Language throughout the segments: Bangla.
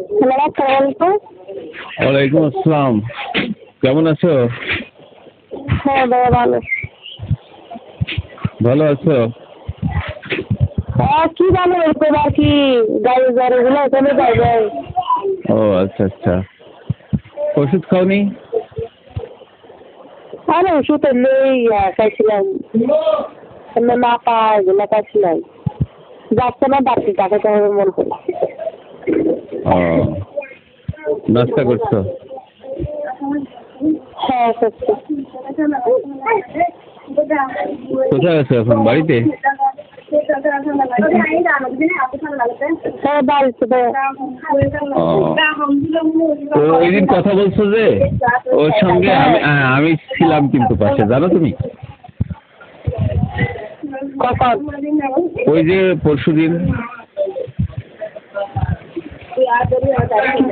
হ্যালো, আসসালামু আলাইকুম। ওয়ালাইকুম আসসালাম। কেমন আছো? হ্যাঁ ভাইয়া ভালো। ভালো আছো? হ্যাঁ কি ভালো হয়েছে আর কি গাড়িগুলো চলে যায়। ও আচ্ছা আচ্ছা। ওষুধ খাওনি? আরে ওষুধ এমনি খাইছিলাম, এমনি না পায় এগুলো খাইছিলাম। যাচ্ছে না ডাক্তার দেখাতে হবে মন করে। ও নাস্তা করছো? হ্যাঁ করছি। কোথায় আছো এখন? বাড়িতে? হ্যাঁ বাড়িতে ও ওই দিন কথা বলছো যে ওর সঙ্গে আমি ছিলাম কিন্তু পাশে, জানো তুমি? কখন? ওই যে পরশুদিন।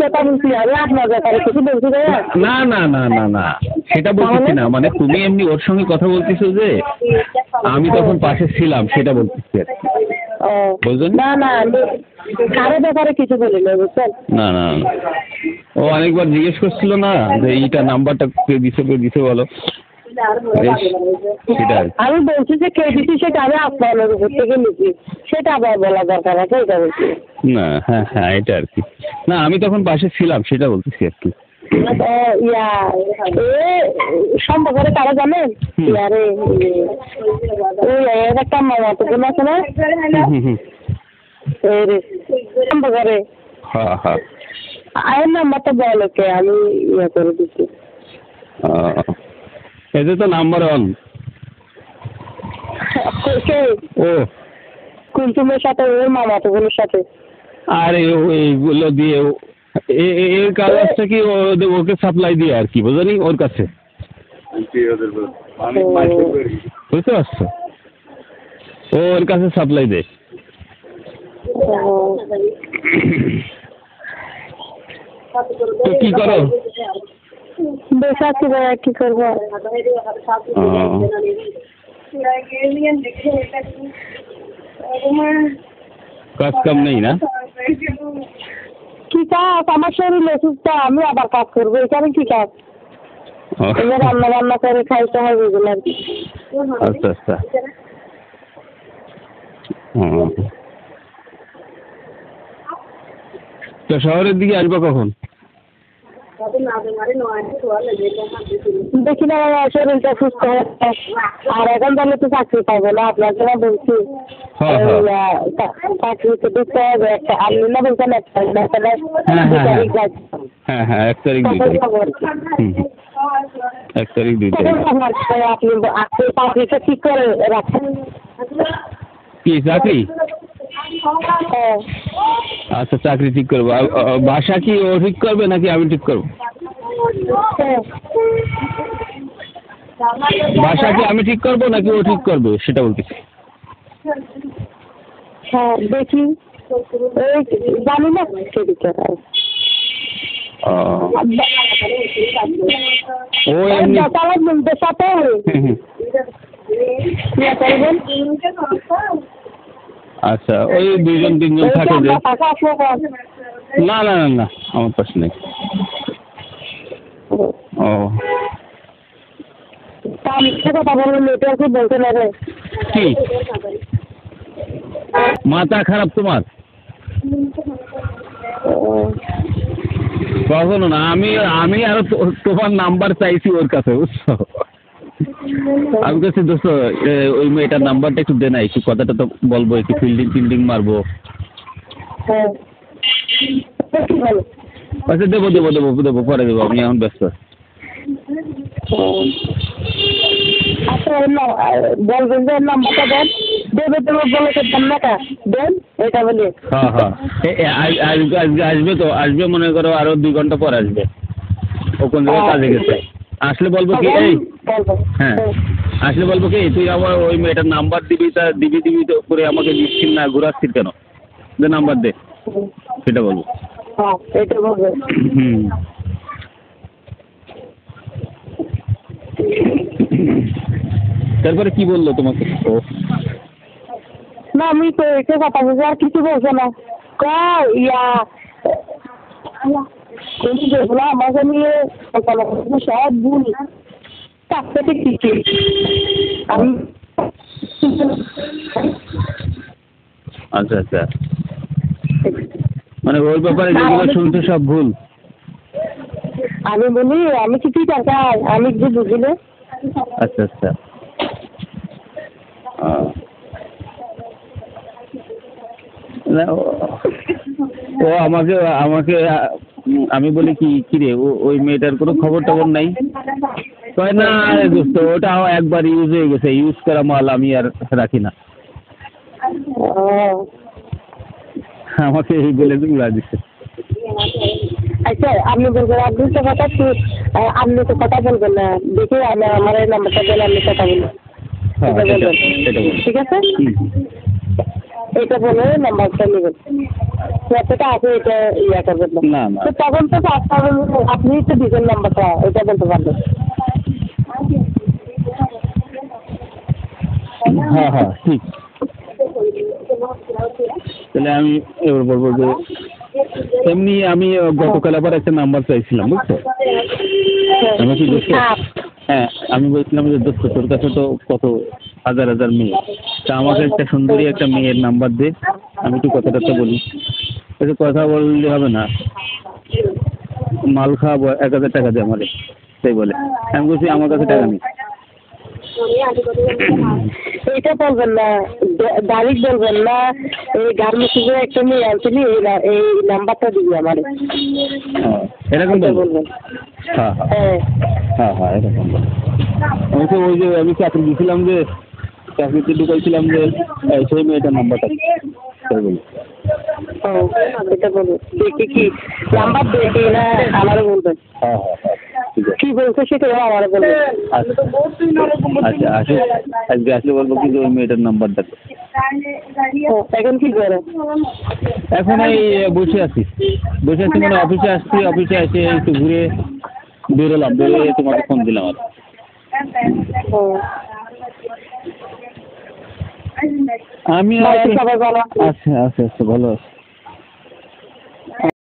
কথা বলছি আমি আপনার ব্যাপারে কিছু বলছি ভাইয়া? না না না না না, সেটা বলতেছি না, মানে তুমি এমনি ওর সঙ্গে কথা বলতেছো যে আমি তখন পাশে ছিলাম, সেটা বলতেছি আর কি। ও বুঝলেন? না না কারো ব্যাপারে কিছু বলি না বুঝছেন। না না, ও অনেকবার জিজ্ঞেস করছিল না যে এইটা নাম্বারটা কে দিছে বলো, সেটা আর কি। আমি বলছি যে কে দিচ্ছি সেটা আমি আপনার উপর থেকে নিচ্ছি, সেটা আবার বলা দরকার আছে, এটা বলছি। না হ্যাঁ হ্যাঁ, এটা আর কি। না আমি তখন পাশে ছিলাম, সেটা বলতেছি আর কি। সম্পর্কে কারা জানেন? ইয়ারে ওই একটা মামাতো বোন আছে না, সম্পর্কে হ্যাঁ হ্যাঁ। আয়ের নাম্বারটা বলো কে, আমি ইয়ে করে দিচ্ছি। এতে তো নাম্বার 1। ও কুলসুমের সাথে ওর মামাতো বোনের সাথে। আরে এইগুলো দিয়ে এর কাগজটা কি ওকে সাপ্লাই দিয়ে আর কি, বুঝলি, ওর কাছে। বুঝতে পারছো? ও ওর কাছে সাপ্লাই দেয়। তো কি করো? বেশ আছি ভাইয়া, কি করবো। কাজ কাম নেই না? কি কাজ? আমার শরীর অসুস্থ, আমি আবার কাজ করবো, এখানে কি কাজ? রান্না বান্না করে খাইতে হবে এগুলো আর কি। আচ্ছা আচ্ছা। তো শহরের দিকে আসবে কখন? দেখি না শরীরটা সুস্থ হচ্ছে, আর এখন তাহলে তো চাকরি পাবো না, আপনাকে না বলছি চাকরিতে ঢুকতে হবে। একটা আপনি না বলছেন হ্যাঁ হ্যাঁ, 1 তারিখ 2 তারিখ। 1 তারিখ 2 তারিখ। আপনি চাকরিটা ঠিক করে রাখেন। কি চাকরি? আচ্ছা চাকরি ঠিক করবো। বাসা কি ও ঠিক করবে নাকি আমি ঠিক করবো? বাসা কি আমি ঠিক করবো নাকি ও ঠিক করবে, সেটা বলতেছি। হ্যাঁ দেখি, জানি না সেদিকে। ও এমনি সাথে আচ্ছা, ওই 2-3 জন থাকে যে। না না না না, আমার পাশে নেই। ও কথা বললেন নেটওয়ার্ক বলতে পারে কি মাথা খারাপ তোমার? কখনো না, আমি আরো তোমার নাম্বার চাইছি ওর কাছে, বুঝছো? আমি কাছে দোস্ত ওই মেয়েটার নাম্বারটা একটু দে না, একটু কথাটা তো বলবো, একটু ফিল্ডিং মারবো। আচ্ছা দেবো দেবো দেবো দেবো, পরে দেবো, আমি এখন ব্যস্ত। আচ্ছা বলবেন যে নাম্বারটা দেন, দেবে দেবো বলে দেন না কা দেন, এটা বলে। হ্যাঁ হ্যাঁ, আজকে আসবে তো, আসবে মনে করো আরো 2 ঘন্টা পর আসবে। ও কোন জায়গায় কাজে গেছে, আসলে বলবো কি এই হ্যাঁ, আসলে বলবো কি তুই আমার ওই মেয়েটার নাম্বার দিবি, তা দিবি তো করে আমাকে দিচ্ছিস না, ঘুরাচ্ছিস কেন, যে নাম্বার দে, সেটা বলবো। এটা বলবে। তারপরে কি বললো তোমাকে? না আমি তো এসে কথা বলছি, আর কিছু বলছে না। ইয়া কিন্তু যেগুলো আমাকে নিয়ে কল্পনা করছে সব ভুল, তার থেকে ঠিক আমি আচ্ছা আচ্ছা, মানে ওর ব্যাপারে যেগুলো শুনছো সব ভুল। আমি বলি আমি কিছুই টাকা আমি যে বুঝিলে। আচ্ছা আচ্ছা, না, ও আমাকে আমাকে আমি বলি কি রে ওই মেয়েটার কোনো খবর টবর নাই? কয় না আরে দোস্ত, ওটা একবার ইউজ হয়ে গেছে, ইউজ করা মাল আমি আর রাখি না। আমাকে এই বলে উড়া দিচ্ছে। আচ্ছা আপনি বলবেন, আপনি তো কথা আপনি তো কথা বলবেন না, দেখি আমি আমার এই নাম্বারটা বলে আপনি কথা বলুন। ঠিক আছে, এটা বলে নাম্বারটা নেবেন, যতটা আছে এটা ইয়ে করবেন না। তো তখন তো আপনি তো দিবেন নাম্বারটা, এটা বলতে পারবেন। হ্যাঁ হ্যাঁ ঠিক। তাহলে আমি এবার বলবো যে এমনি আমি গতকাল আবার একটা নাম্বার চাইছিলাম, বুঝছো? আমি কি দোস্ত, হ্যাঁ আমি বলছিলাম যে দোস্ত তোর কাছে তো কত হাজার হাজার মেয়ে, তা আমাকে একটা সুন্দরী একটা মেয়ের নাম্বার দে, আমি একটু কথা টথা বলি। একটু কথা বললে হবে না, মাল খাওয়াবো, 1000 টাকা দে আমারে, তাই বলে। আমি বলছি আমার কাছে টাকা নেই। এটা বলবেন না, ডাইরেক্ট বলবেন না, এই গার্মেন্টসে একটা মেয়ে আনছিলি, এই নাম্বারটা দিবি আমার। এরকম বলবেন? হ্যাঁ হ্যাঁ হ্যাঁ হ্যাঁ এরকম বলবেন। আমি তো ওই যে আমি চাকরি দিয়েছিলাম, যে চাকরিতে ঢুকাইছিলাম, যে সেই মেয়েটার নাম্বারটা, তাই বলি। এটা বলুন, দেখি কি নাম্বার দেখি না আমারও বলবেন। হ্যাঁ হ্যাঁ হ্যাঁ ঠিক আছে। কি বলছে সেটাও আমারও বলবেন। আচ্ছা আচ্ছা, আজকে আসলে বলবো কিন্তু ওই মেয়েটার নাম্বারটা। এখন কি করো? এখন এই বসে আছি মানে অফিসে আসছি, অফিসে এসে একটু ঘুরে বেরোলাম, বেরোলে তোমাকে ফোন দিলাম আর। আমি আচ্ছা আচ্ছা আচ্ছা ভালো আছে।